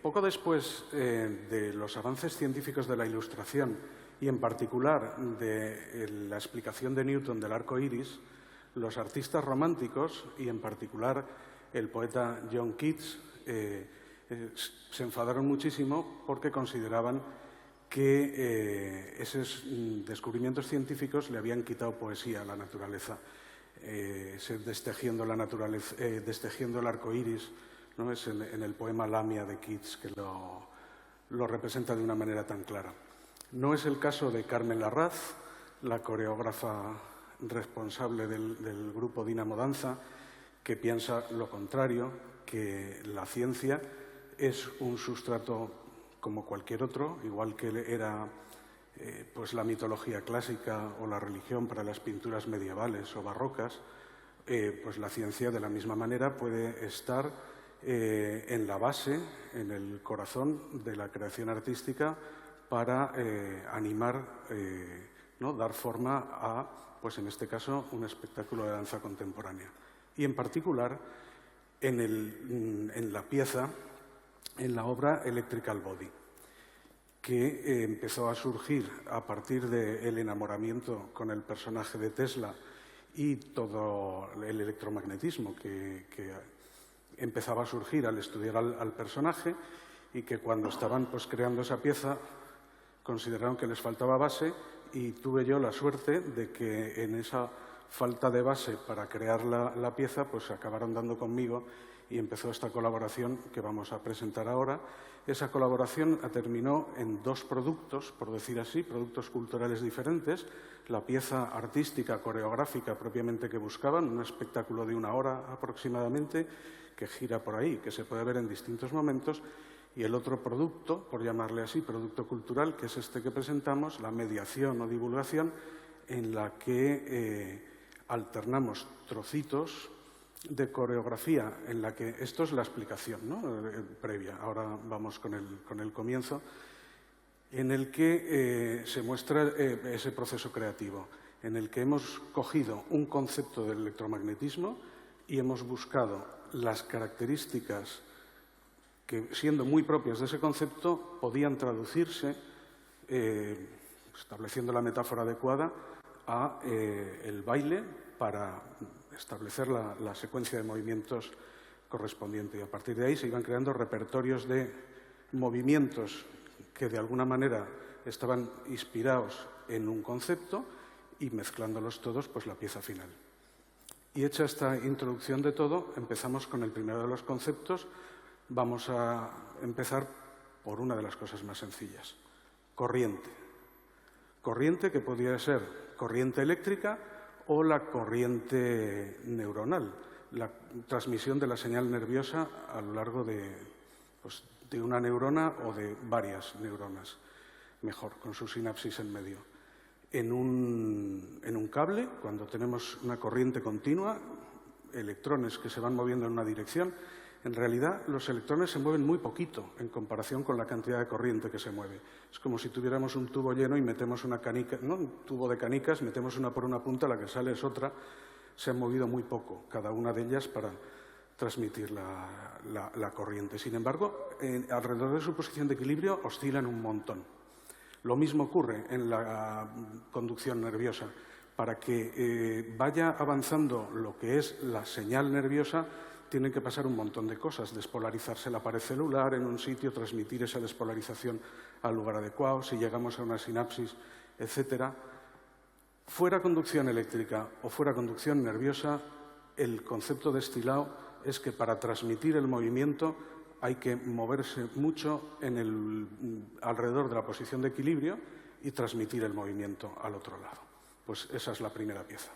Poco después de los avances científicos de la Ilustración y, en particular, de la explicación de Newton del arco iris, los artistas románticos, y en particular el poeta John Keats, se enfadaron muchísimo porque consideraban que esos descubrimientos científicos le habían quitado poesía a la naturaleza, destejiendo el arco iris. ¿No? Es en el poema Lamia de Keats que lo representa de una manera tan clara. No es el caso de Carmen Larraz, la coreógrafa responsable del grupo Dinamo Danza, que piensa lo contrario, que la ciencia es un sustrato como cualquier otro, igual que era pues la mitología clásica o la religión para las pinturas medievales o barrocas. Pues la ciencia, de la misma manera, puede estar en la base, en el corazón de la creación artística para animar, ¿no? Dar forma a, pues en este caso, un espectáculo de danza contemporánea. Y en particular en la pieza, en la obra Electrical Body, que empezó a surgir a partir del enamoramiento con el personaje de Tesla y todo el electromagnetismo que empezaba a surgir al estudiar al personaje, y que cuando estaban pues creando esa pieza consideraron que les faltaba base, y tuve yo la suerte de que en esa falta de base para crear la pieza pues acabaron dando conmigo y empezó esta colaboración que vamos a presentar ahora. Esa colaboración terminó en dos productos, por decir así, productos culturales diferentes: la pieza artística, coreográfica propiamente que buscaban, un espectáculo de 1 hora aproximadamente, que gira por ahí, que se puede ver en distintos momentos, y el otro producto, por llamarle así, producto cultural, que es este que presentamos, la mediación o divulgación, en la que alternamos trocitos de coreografía, en la que esto es la explicación, ¿no? Previa. Ahora vamos con el comienzo, en el que se muestra ese proceso creativo, en el que hemos cogido un concepto del electromagnetismo y hemos buscado las características que, siendo muy propias de ese concepto, podían traducirse, estableciendo la metáfora adecuada, a el baile para establecer la secuencia de movimientos correspondiente. Y a partir de ahí se iban creando repertorios de movimientos que de alguna manera estaban inspirados en un concepto, y mezclándolos todos, pues la pieza final. Y hecha esta introducción de todo, empezamos con el primero de los conceptos. Vamos a empezar por una de las cosas más sencillas: corriente. Corriente, que podría ser corriente eléctrica o la corriente neuronal, la transmisión de la señal nerviosa a lo largo de una neurona o de varias neuronas, mejor, con su sinapsis en medio. En un cable, cuando tenemos una corriente continua, electrones que se van moviendo en una dirección, en realidad los electrones se mueven muy poquito en comparación con la cantidad de corriente que se mueve. Es como si tuviéramos un tubo lleno y metemos una canica, ¿no? Un tubo de canicas, metemos una por una punta, la que sale es otra. Se han movido muy poco, cada una de ellas, para transmitir la corriente. Sin embargo, alrededor de su posición de equilibrio oscilan un montón. Lo mismo ocurre en la conducción nerviosa. Para que vaya avanzando lo que es la señal nerviosa, tienen que pasar un montón de cosas: despolarizarse la pared celular en un sitio, transmitir esa despolarización al lugar adecuado, si llegamos a una sinapsis, etcétera. Fuera conducción eléctrica o fuera conducción nerviosa, el concepto destilado es que para transmitir el movimiento hay que moverse mucho alrededor de la posición de equilibrio y transmitir el movimiento al otro lado. Pues esa es la primera pieza.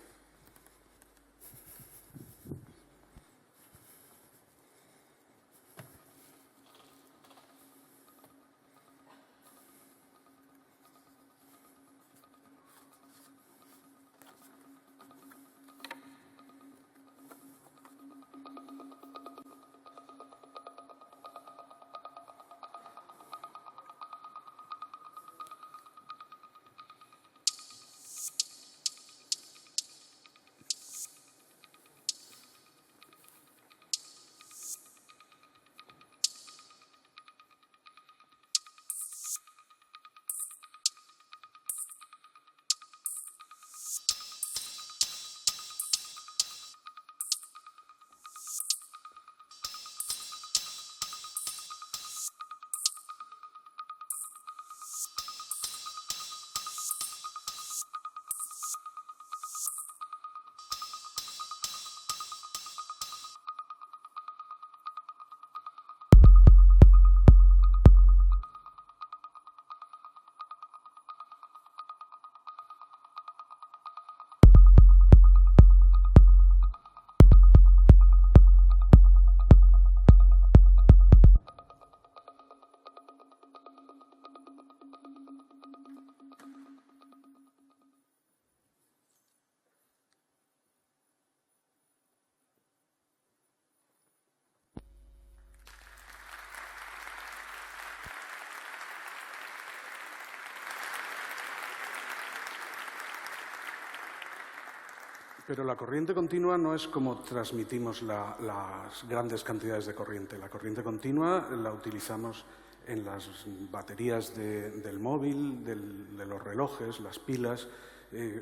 Pero la corriente continua no es como transmitimos las grandes cantidades de corriente. La corriente continua la utilizamos en las baterías del móvil, de los relojes, las pilas,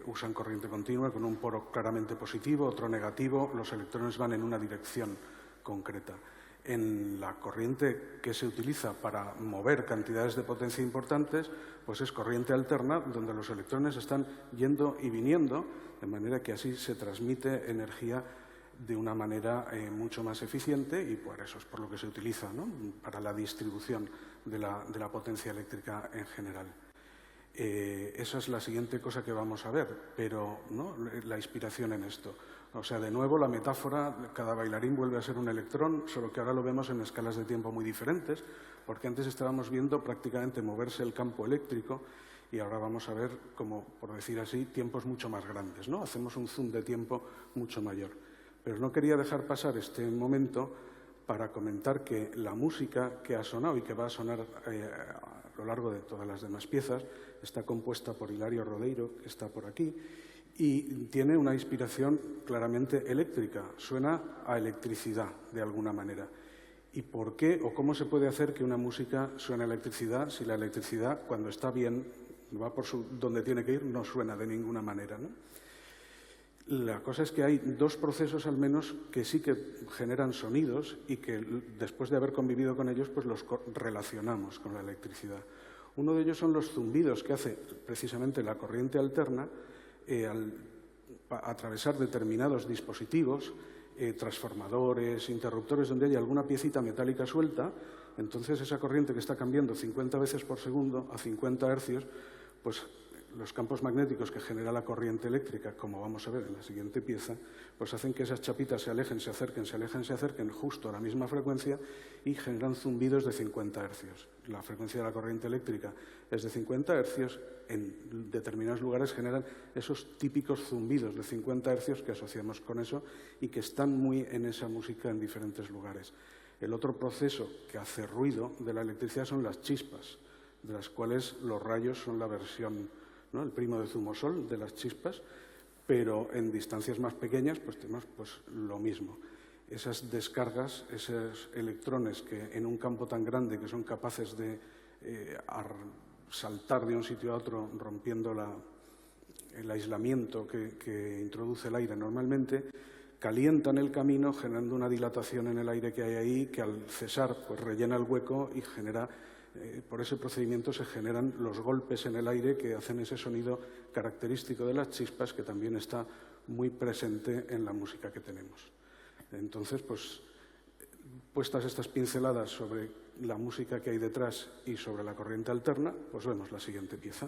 usan corriente continua con un poro claramente positivo, otro negativo. Los electrones van en una dirección concreta. En la corriente que se utiliza para mover cantidades de potencia importantes, pues es corriente alterna, donde los electrones están yendo y viniendo, de manera que así se transmite energía de una manera mucho más eficiente, y por eso es por lo que se utiliza, ¿no?, para la distribución de la potencia eléctrica en general. Esa es la siguiente cosa que vamos a ver, pero ¿no?, la inspiración en esto. O sea, de nuevo, la metáfora, cada bailarín vuelve a ser un electrón, solo que ahora lo vemos en escalas de tiempo muy diferentes, porque antes estábamos viendo prácticamente moverse el campo eléctrico y ahora vamos a ver, como por decir así, tiempos mucho más grandes, ¿no? Hacemos un zoom de tiempo mucho mayor. Pero no quería dejar pasar este momento para comentar que la música que ha sonado y que va a sonar a lo largo de todas las demás piezas está compuesta por Hilario Rodeiro, que está por aquí, y tiene una inspiración claramente eléctrica, suena a electricidad de alguna manera. ¿Y por qué o cómo se puede hacer que una música suene a electricidad si la electricidad, cuando está bien, va por donde tiene que ir, no suena de ninguna manera, ¿no? La cosa es que hay dos procesos al menos que sí que generan sonidos y que después de haber convivido con ellos pues los relacionamos con la electricidad. Uno de ellos son los zumbidos que hace precisamente la corriente alterna al atravesar determinados dispositivos, transformadores, interruptores, donde hay alguna piecita metálica suelta. Entonces esa corriente que está cambiando 50 veces por segundo a 50 hercios, pues los campos magnéticos que genera la corriente eléctrica, como vamos a ver en la siguiente pieza, pues hacen que esas chapitas se alejen, se acerquen, se alejen, se acerquen justo a la misma frecuencia y generan zumbidos de 50 hercios. La frecuencia de la corriente eléctrica es de 50 hercios, en determinados lugares generan esos típicos zumbidos de 50 hercios que asociamos con eso y que están muy en esa música en diferentes lugares. El otro proceso que hace ruido de la electricidad son las chispas, de las cuales los rayos son la versión, ¿no?, el primo de zumosol de las chispas, pero en distancias más pequeñas pues tenemos pues lo mismo. Esas descargas, esos electrones que en un campo tan grande que son capaces de saltar de un sitio a otro rompiendo el aislamiento que introduce el aire normalmente, calientan el camino generando una dilatación en el aire que hay ahí que al cesar pues rellena el hueco y genera. Por ese procedimiento se generan los golpes en el aire que hacen ese sonido característico de las chispas que también está muy presente en la música que tenemos. Entonces, pues, puestas estas pinceladas sobre la música que hay detrás y sobre la corriente alterna, pues vemos la siguiente pieza.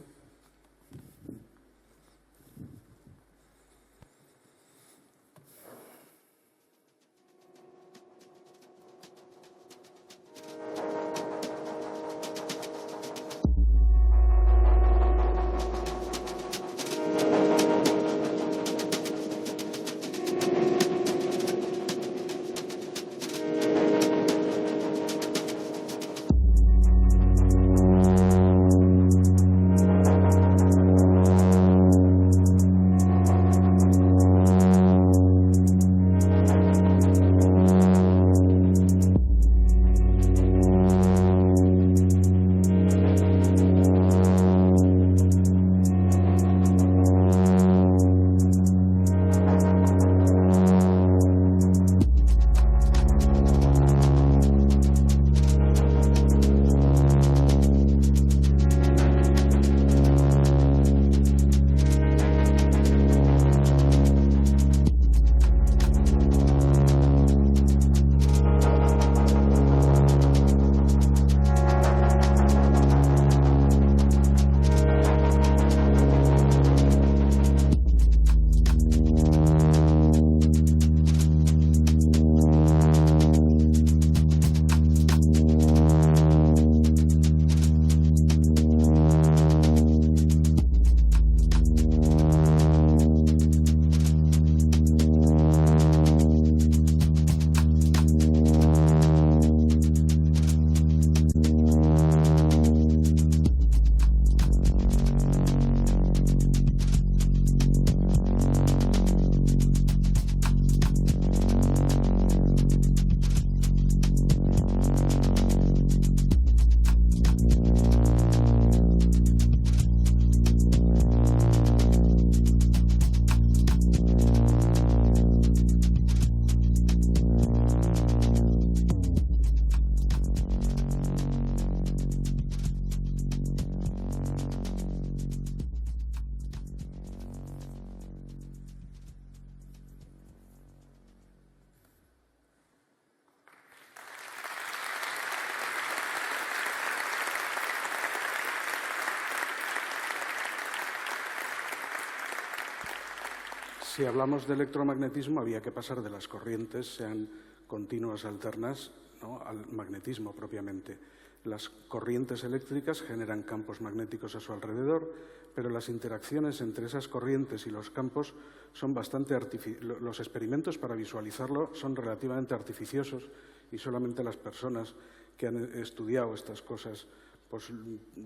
Si hablamos de electromagnetismo, había que pasar de las corrientes, sean continuas alternas, ¿no?, al magnetismo propiamente. Las corrientes eléctricas generan campos magnéticos a su alrededor, pero las interacciones entre esas corrientes y los campos son bastante artificiales. Los experimentos para visualizarlo son relativamente artificiosos y solamente las personas que han estudiado estas cosas pues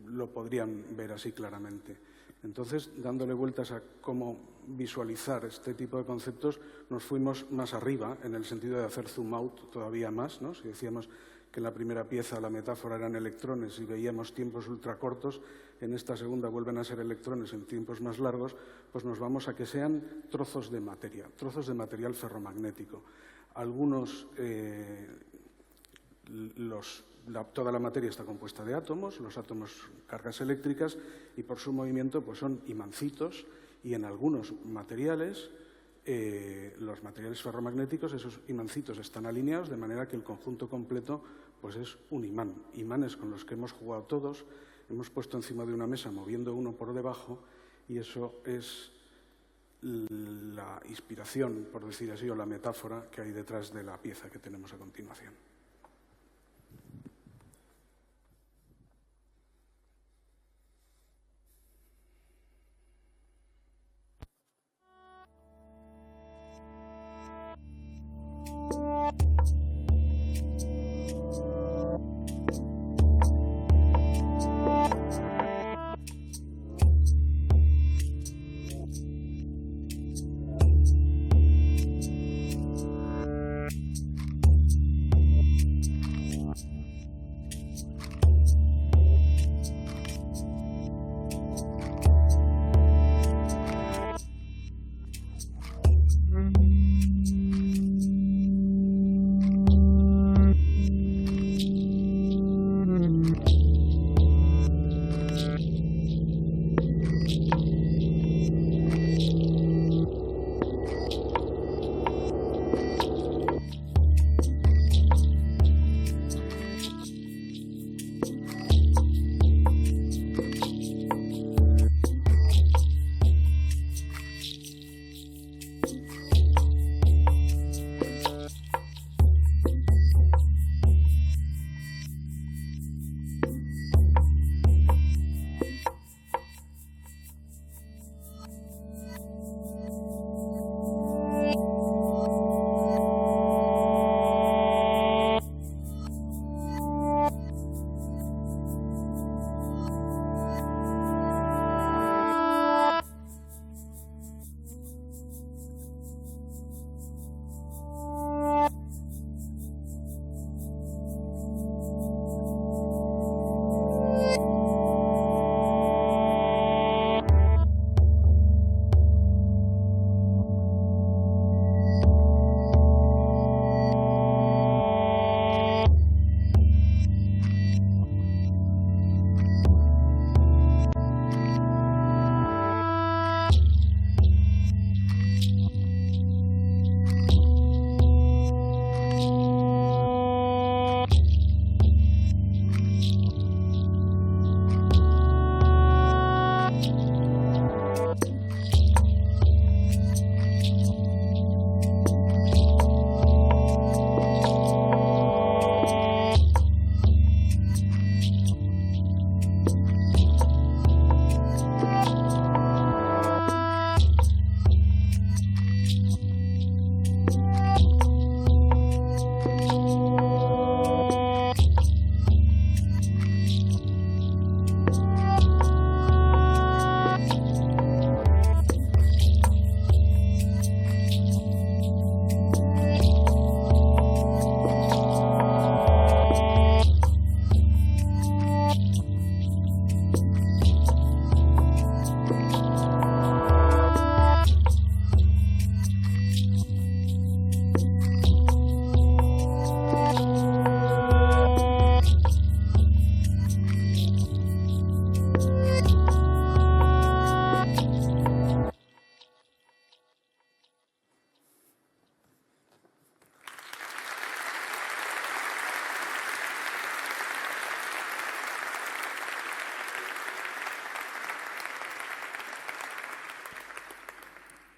lo podrían ver así claramente. Entonces, dándole vueltas a cómo visualizar este tipo de conceptos, nos fuimos más arriba, en el sentido de hacer zoom out todavía más, ¿no? Si decíamos que en la primera pieza la metáfora eran electrones y veíamos tiempos ultracortos, en esta segunda vuelven a ser electrones en tiempos más largos, pues nos vamos a que sean trozos de materia, trozos de material ferromagnético. Algunos, toda la materia está compuesta de átomos, los átomos cargas eléctricas y por su movimiento pues son imancitos y en algunos materiales, los materiales ferromagnéticos, esos imancitos están alineados de manera que el conjunto completo pues es un imán. Imanes con los que hemos jugado todos, hemos puesto encima de una mesa moviendo uno por debajo y eso es la inspiración, por decir así, o la metáfora que hay detrás de la pieza que tenemos a continuación.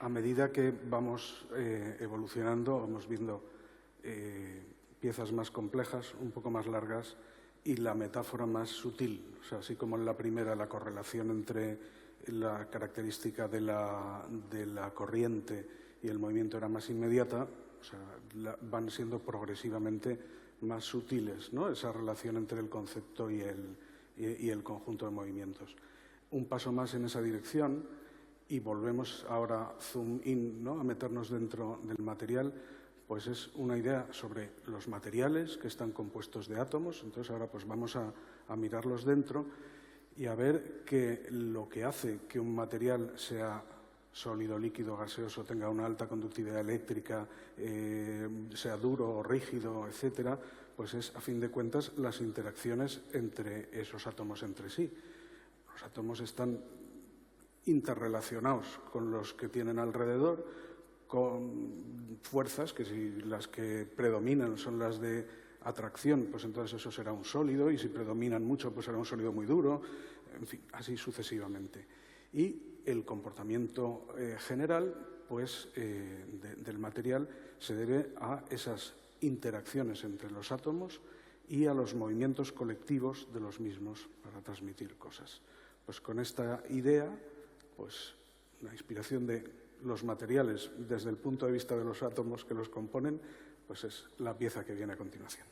a medida que vamos evolucionando, vamos viendo piezas más complejas, un poco más largas, y la metáfora más sutil. O sea, así como en la primera la correlación entre la característica de la corriente y el movimiento era más inmediata, o sea, van siendo progresivamente más sutiles, ¿no? Esa relación entre el concepto y el conjunto de movimientos. Un paso más en esa dirección y volvemos ahora zoom in, ¿no? A meternos dentro del material. Pues es una idea sobre los materiales que están compuestos de átomos. Entonces ahora pues vamos a mirarlos dentro y a ver que lo que hace que un material sea sólido, líquido, gaseoso, tenga una alta conductividad eléctrica, sea duro o rígido, etcétera, pues es, a fin de cuentas, las interacciones entre esos átomos entre sí. Los átomos están interrelacionados con los que tienen alrededor, con fuerzas que si las que predominan son las de atracción, pues entonces eso será un sólido, y si predominan mucho, pues será un sólido muy duro, en fin, así sucesivamente. Y el comportamiento general, pues, del material se debe a esas interacciones entre los átomos y a los movimientos colectivos de los mismos para transmitir cosas. Pues con esta idea, pues, la inspiración de los materiales desde el punto de vista de los átomos que los componen, pues es la pieza que viene a continuación.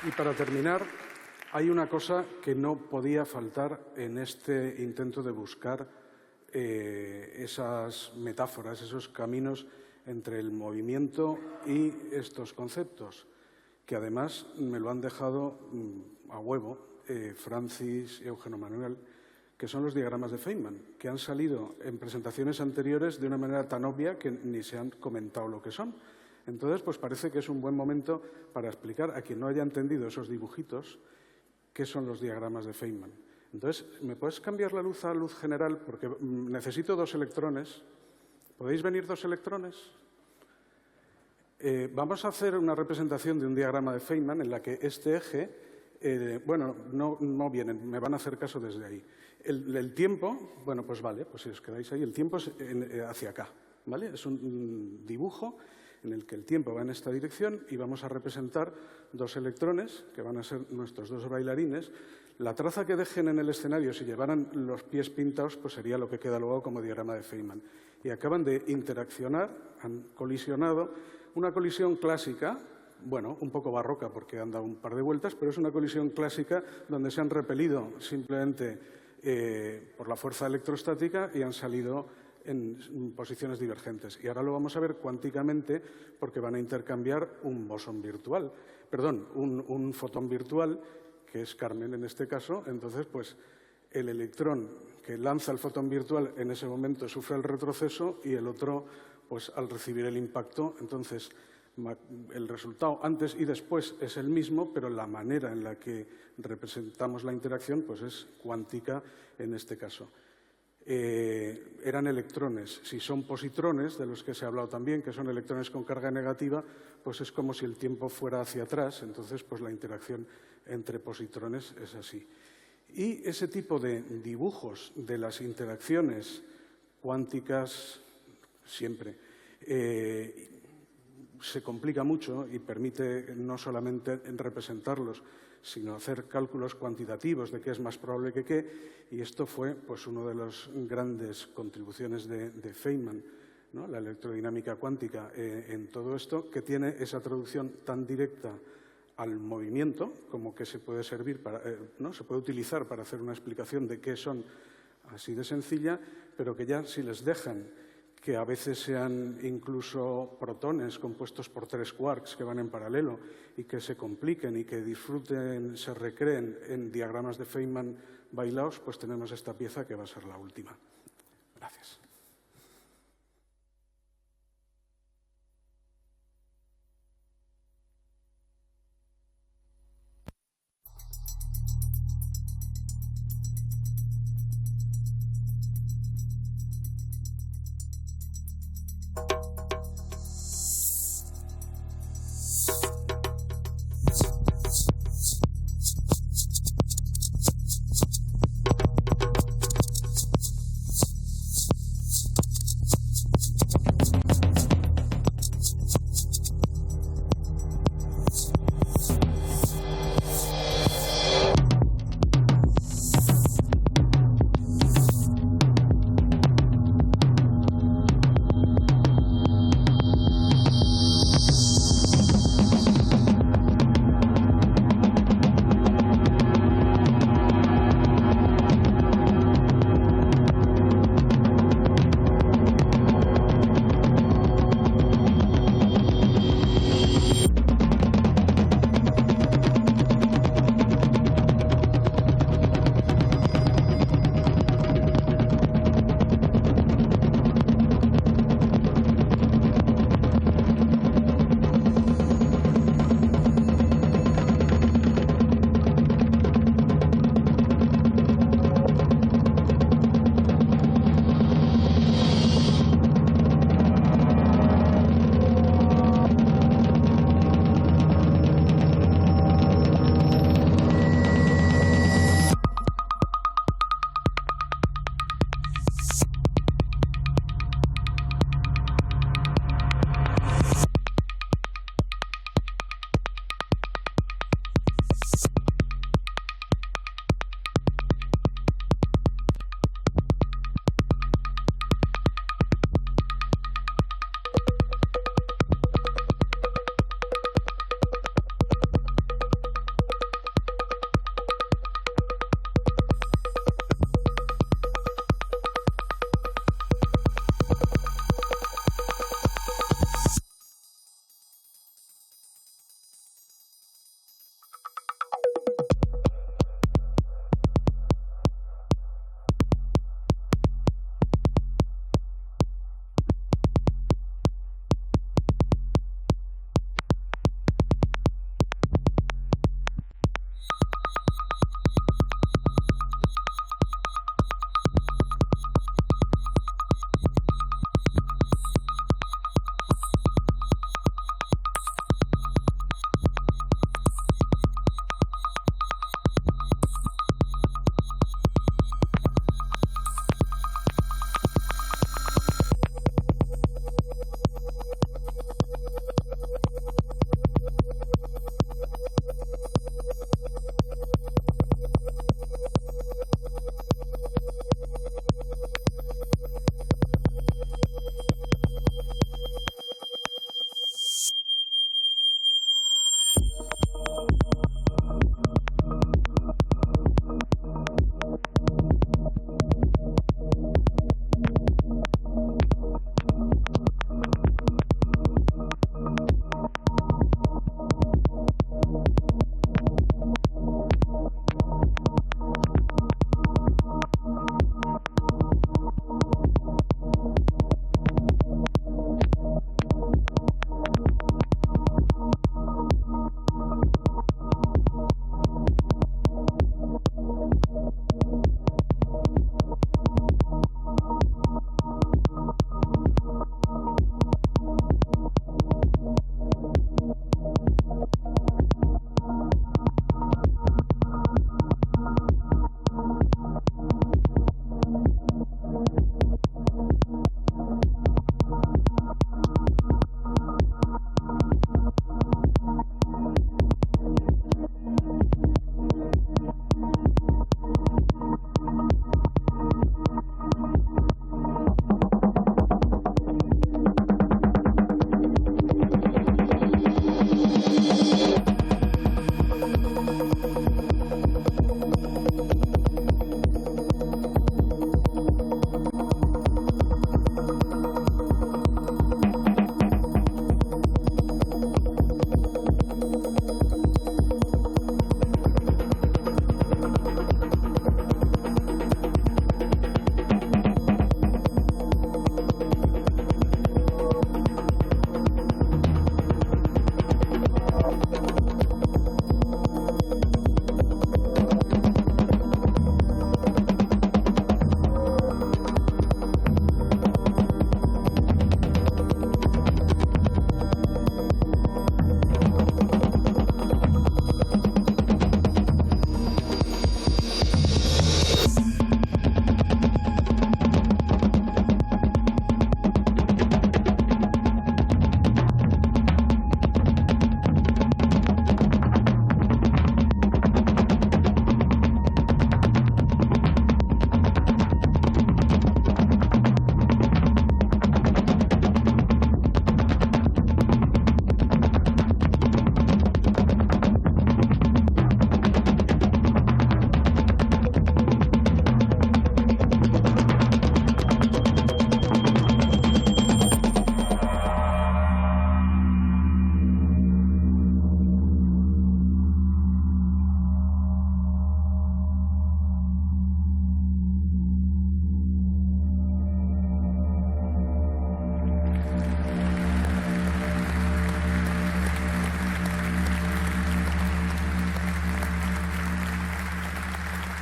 Y para terminar, hay una cosa que no podía faltar en este intento de buscar esas metáforas, esos caminos entre el movimiento y estos conceptos, que además me lo han dejado a huevo Francis y Eugenio Manuel, que son los diagramas de Feynman, que han salido en presentaciones anteriores de una manera tan obvia que ni se han comentado lo que son. Entonces, pues parece que es un buen momento para explicar a quien no haya entendido esos dibujitos qué son los diagramas de Feynman. Entonces, ¿me puedes cambiar la luz a luz general? Porque necesito 2 electrones. ¿Podéis venir 2 electrones? Vamos a hacer una representación de un diagrama de Feynman en la que este eje, bueno, no vienen, me van a hacer caso desde ahí. El tiempo, bueno, pues vale, pues si os quedáis ahí, el tiempo es hacia acá, ¿vale? Es un dibujo en el que el tiempo va en esta dirección y vamos a representar 2 electrones, que van a ser nuestros 2 bailarines. La traza que dejen en el escenario, si llevaran los pies pintados, pues sería lo que queda luego como diagrama de Feynman. Y acaban de interaccionar, han colisionado, una colisión clásica, bueno, un poco barroca porque han dado un par de vueltas, pero es una colisión clásica donde se han repelido simplemente por la fuerza electrostática y han salido en posiciones divergentes. Y ahora lo vamos a ver cuánticamente porque van a intercambiar un bosón virtual, perdón, un fotón virtual, que es Carmen en este caso. Entonces, pues el electrón que lanza el fotón virtual en ese momento sufre el retroceso y el otro, pues al recibir el impacto, entonces el resultado antes y después es el mismo, pero la manera en la que representamos la interacción pues es cuántica en este caso. Eran electrones. Si son positrones, de los que se ha hablado también, que son electrones con carga negativa, pues es como si el tiempo fuera hacia atrás, entonces pues la interacción entre positrones es así. Y ese tipo de dibujos de las interacciones cuánticas siempre se complica mucho y permite no solamente representarlos, sino hacer cálculos cuantitativos de qué es más probable que qué, y esto fue pues, una de las grandes contribuciones de Feynman, ¿no? La electrodinámica cuántica en todo esto, que tiene esa traducción tan directa al movimiento, como que se puede servir para, ¿no? Se puede utilizar para hacer una explicación de qué son así de sencilla, pero que ya si les dejan que a veces sean incluso protones compuestos por 3 quarks que van en paralelo y que se compliquen y que disfruten, se recreen en diagramas de Feynman bailados, pues tenemos esta pieza que va a ser la última. Gracias.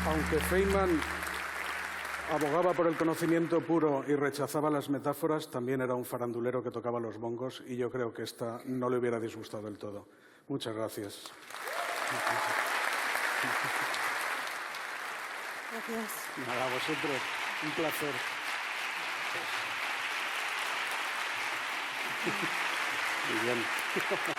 Aunque Feynman abogaba por el conocimiento puro y rechazaba las metáforas, también era un farandulero que tocaba los bongos y yo creo que esta no le hubiera disgustado del todo. Muchas gracias. Gracias. Nada, a vosotros. Un placer. Muy bien.